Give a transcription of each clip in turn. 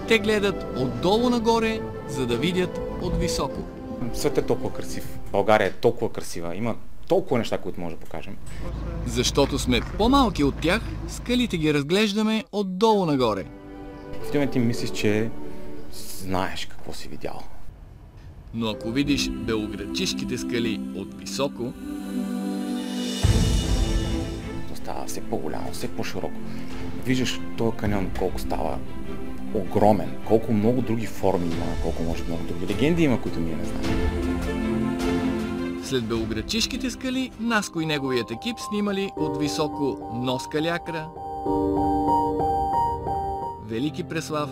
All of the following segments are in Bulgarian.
Те гледат отдолу нагоре, за да видят от високо. Светът е толкова красив. България е толкова красива. Има толкова неща, които може да покажем. Защото сме по-малки от тях, скалите ги разглеждаме отдолу нагоре. В този момент ти мислиш, че знаеш какво си видял. Но ако видиш белоградчишките скали от високо, То става все по-голямо, все по-широко. Виждаш този каньон колко става огромен, колко много други форми има, колко може много други легенди има, които ние не знаем. след белоградчишките скали, Наско и неговият екип снимали от високо Нос Калиакра, Велики Преслав,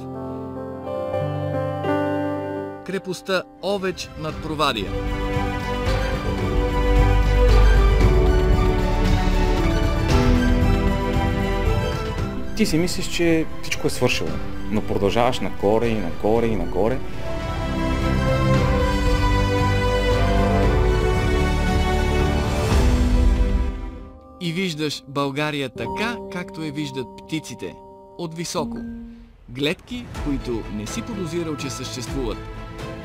крепостта Овеч над Провадия. Ти си мислиш, че всичко е свършило, но продължаваш нагоре и нагоре и нагоре. И виждаш България така, както я виждат птиците, от високо. Гледки, които не си подозирал, че съществуват.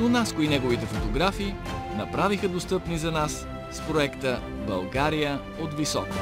Но Наско и неговите фотографии направиха достъпни за нас с проекта България от високо.